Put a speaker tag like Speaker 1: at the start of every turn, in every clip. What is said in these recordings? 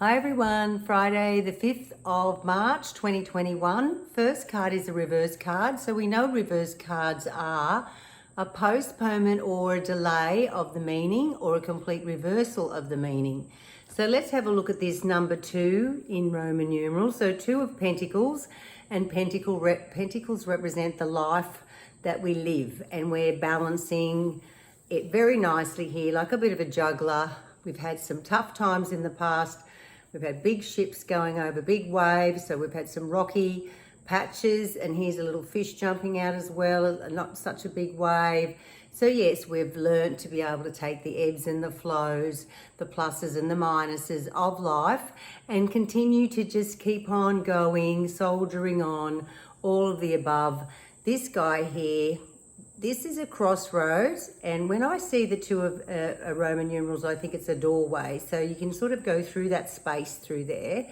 Speaker 1: Hi everyone, Friday the 5th of March 2021. First card is a reverse card. So we know reverse cards are a postponement or a delay of the meaning or a complete reversal of the meaning. So let's have a look at this number 2 in Roman numerals. So 2 of Pentacles, and Pentacles represent the life that we live, and we're balancing it very nicely here, like a bit of a juggler. We've had some tough times in the past. We've had big ships going over big waves, so we've had some rocky patches, and here's a little fish jumping out as well, not such a big wave. So yes, we've learned to be able to take the ebbs and the flows, the pluses and the minuses of life, and continue to just keep on going, soldiering on, all of the above. This guy here, this is a crossroads, and when I see the 2 of Roman numerals, I think it's a doorway. So you can sort of go through that space through there.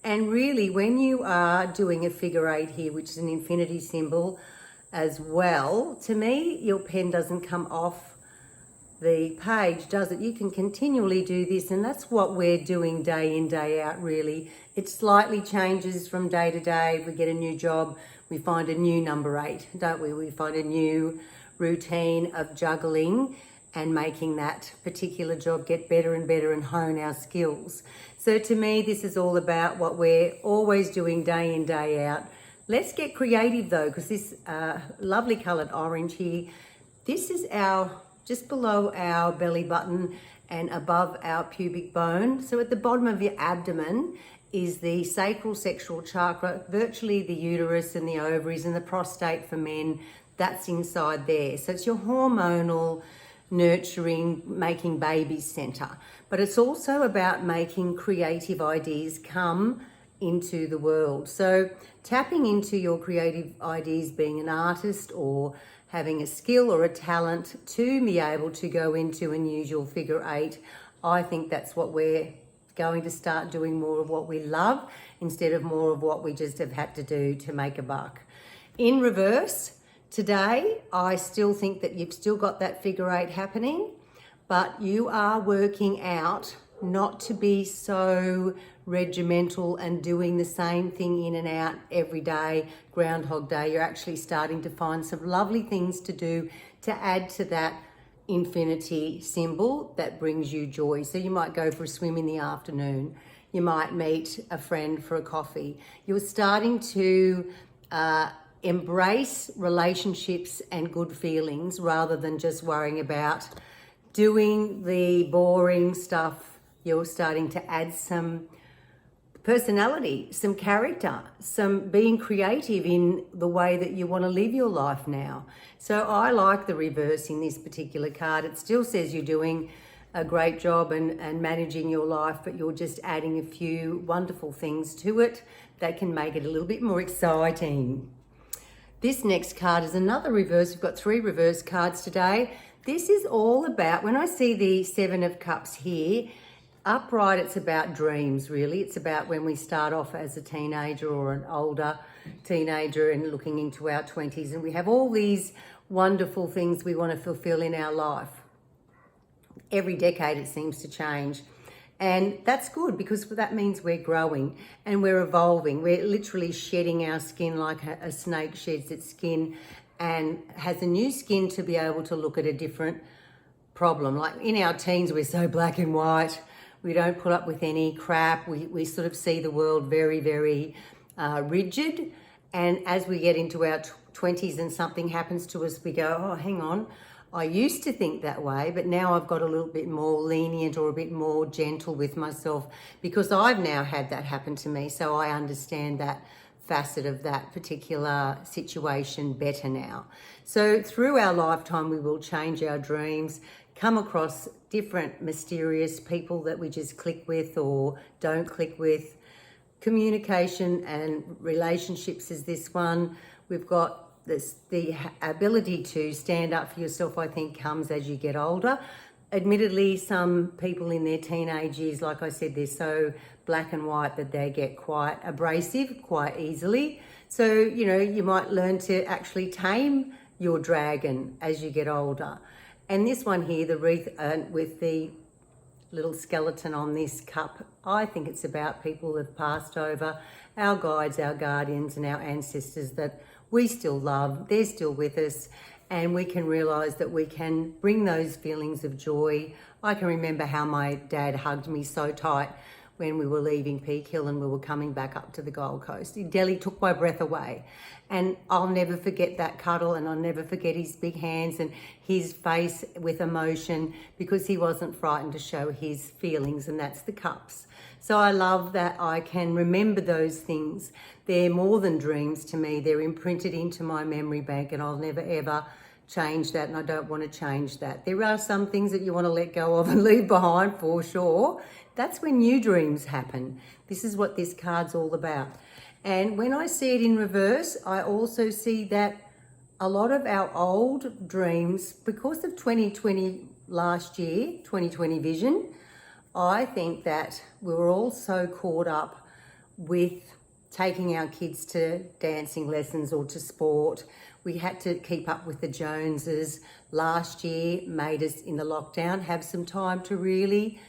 Speaker 1: And really, when you are doing a figure 8 here, which is an infinity symbol as well, to me, your pen doesn't come off the page, does it? You can continually do this, and that's what we're doing day in, day out, really. It slightly changes from day to day. We get a new job, we find a new number 8, don't we? We find a new routine of juggling and making that particular job get better and better and hone our skills. So to me, this is all about what we're always doing day in, day out. Let's get creative though, because this lovely coloured orange here, this is just below our belly button and above our pubic bone. So at the bottom of your abdomen is the sacral sexual chakra, virtually the uterus and the ovaries and the prostate for men. That's inside there. So it's your hormonal, nurturing, making babies center. But it's also about making creative ideas come into the world. So tapping into your creative ideas, being an artist or having a skill or a talent to be able to go into and use your figure 8, I think that's what we're going to start doing, more of what we love instead of more of what we just have had to do to make a buck. In reverse, today, I still think that you've still got that figure 8 happening, but you are working out not to be so regimental and doing the same thing in and out every day, Groundhog Day. You're actually starting to find some lovely things to do to add to that infinity symbol that brings you joy. So you might go for a swim in the afternoon. You might meet a friend for a coffee. You're starting to embrace relationships and good feelings rather than just worrying about doing the boring stuff. You're starting to add some personality, some character, some being creative in the way that you want to live your life now. So I like the reverse in this particular card. It still says you're doing a great job and managing your life, but you're just adding a few wonderful things to it that can make it a little bit more exciting. This next card is another reverse. We've got 3 reverse cards today. This is all about, when I see the 7 of Cups here, upright, it's about dreams, really. It's about when we start off as a teenager or an older teenager and looking into our 20s, and we have all these wonderful things we want to fulfill in our life. Every decade it seems to change, and that's good because that means we're growing and we're evolving. We're literally shedding our skin like a snake sheds its skin and has a new skin to be able to look at a different problem. Like in our teens, we're so black and white. We don't put up with any crap. We sort of see the world very, very rigid. And as we get into our 20s and something happens to us, we go, oh, hang on. I used to think that way, but now I've got a little bit more lenient or a bit more gentle with myself because I've now had that happen to me. So I understand that facet of that particular situation better now. So through our lifetime, we will change our dreams, come across different mysterious people that we just click with or don't click with. Communication and relationships is this one. We've got the ability to stand up for yourself, I think, comes as you get older. Admittedly, some people in their teenage years, like I said, they're so black and white that they get quite abrasive quite easily. So, you know, you might learn to actually tame your dragon as you get older. And this one here, the wreath with the little skeleton on this cup. I think it's about people who have passed over, our guides, our guardians and our ancestors that we still love. They're still with us, and we can realise that we can bring those feelings of joy. I can remember how my dad hugged me so tight when we were leaving Peak Hill and we were coming back up to the Gold Coast. Delhi took my breath away. And I'll never forget that cuddle, and I'll never forget his big hands and his face with emotion, because he wasn't frightened to show his feelings, and that's the cups. So I love that I can remember those things. They're more than dreams to me. They're imprinted into my memory bank, and I'll never ever change that, and I don't want to change that. There are some things that you want to let go of and leave behind for sure. That's when new dreams happen. This is what this card's all about. And when I see it in reverse, I also see that a lot of our old dreams, because of 2020 last year, 2020 vision, I think that we were all so caught up with taking our kids to dancing lessons or to sport. We had to keep up with the Joneses. Last year made us, in the lockdown, have some time to really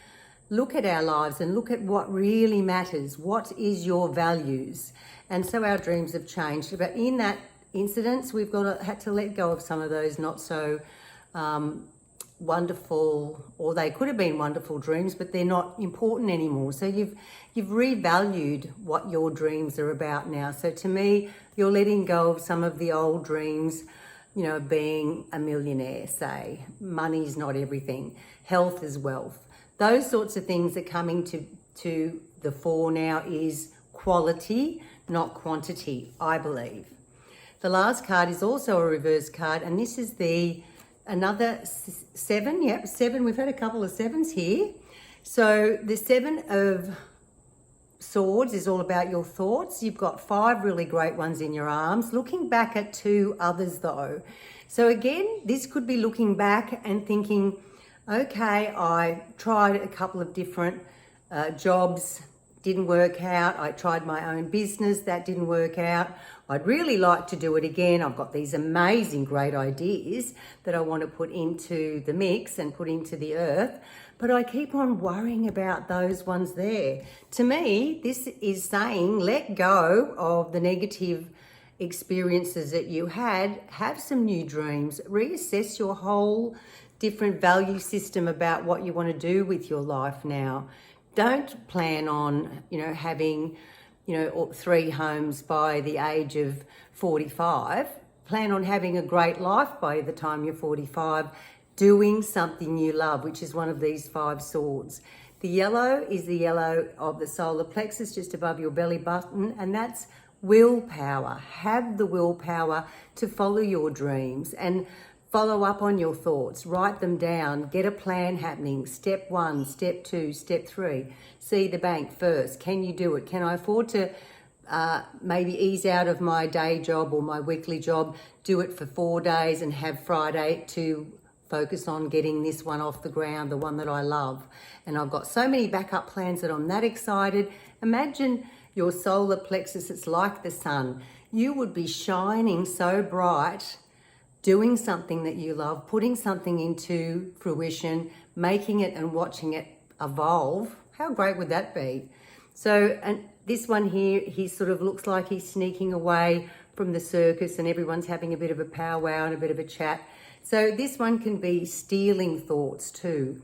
Speaker 1: look at our lives and look at what really matters. What is your values? And so our dreams have changed. But in that incidents, we've had to let go of some of those not so wonderful, or they could have been wonderful dreams, but they're not important anymore. So you've revalued what your dreams are about now. So to me, you're letting go of some of the old dreams, you know, being a millionaire, say. Money's not everything. Health is wealth. Those sorts of things are coming to the fore now. Is quality, not quantity, I believe. The last card is also a reverse card, and this is another 7. Yep, 7. We've had a couple of 7s here. So the 7 of Swords is all about your thoughts. You've got 5 really great ones in your arms. Looking back at 2 others though. So again, this could be looking back and thinking, okay, I tried a couple of different jobs, didn't work out. I tried my own business, that didn't work out. I'd really like to do it again. I've got these amazing, great ideas that I want to put into the mix and put into the earth, but I keep on worrying about those ones there. To me, this is saying let go of the negative experiences that you had, have some new dreams, reassess your whole different value system about what you want to do with your life now. Don't plan on, having, 3 homes by the age of 45. Plan on having a great life by the time you're 45, doing something you love, which is one of these 5 swords. The yellow is the yellow of the solar plexus, just above your belly button, and that's willpower. Have the willpower to follow your dreams and follow up on your thoughts, write them down, get a plan happening. Step 1, step 2, step 3. See the bank first. Can you do it? Can I afford to maybe ease out of my day job or my weekly job, do it for 4 days and have Friday to focus on getting this one off the ground, the one that I love. And I've got so many backup plans that I'm that excited. Imagine your solar plexus, it's like the sun. You would be shining so bright, doing something that you love, putting something into fruition, making it and watching it evolve. How great would that be? So, and this one here, he sort of looks like he's sneaking away from the circus and everyone's having a bit of a powwow and a bit of a chat. So this one can be stealing thoughts too.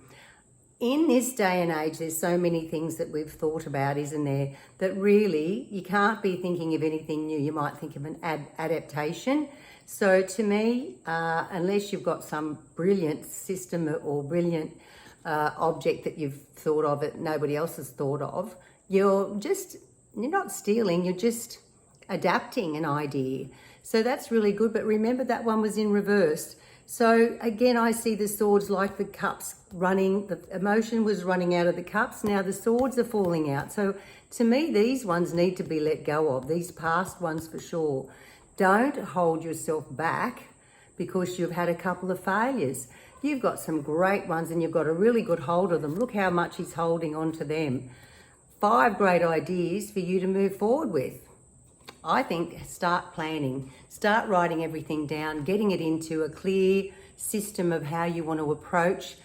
Speaker 1: In this day and age, there's so many things that we've thought about, isn't there, that really you can't be thinking of anything new. You might think of an adaptation. So to me, unless you've got some brilliant system or brilliant object that you've thought of that nobody else has thought of, you're not stealing, you're just adapting an idea. So that's really good. But remember that one was in reverse. So again, I see the swords like the cups running, the emotion was running out of the cups. Now the swords are falling out. So to me, these ones need to be let go of, these past ones for sure. Don't hold yourself back because you've had a couple of failures. You've got some great ones and you've got a really good hold of them. Look how much he's holding on to them. 5 great ideas for you to move forward with. I think start planning, start writing everything down, getting it into a clear system of how you want to approach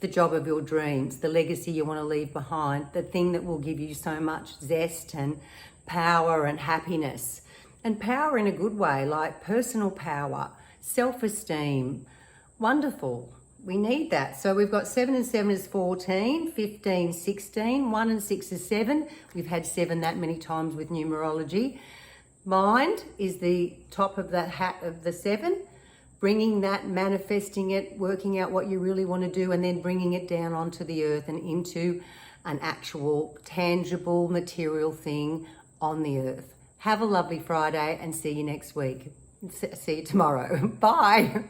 Speaker 1: the job of your dreams, the legacy you want to leave behind, the thing that will give you so much zest and power and happiness. And power in a good way, like personal power, self-esteem. Wonderful. We need that. So we've got 7 and 7 is 14, 15, 16, 1 and 6 is 7. We've had 7 that many times with numerology. Mind is the top of that hat of the 7. Bringing that, manifesting it, working out what you really want to do, and then bringing it down onto the earth and into an actual, tangible, material thing on the earth. Have a lovely Friday and see you next week. See you tomorrow. Bye.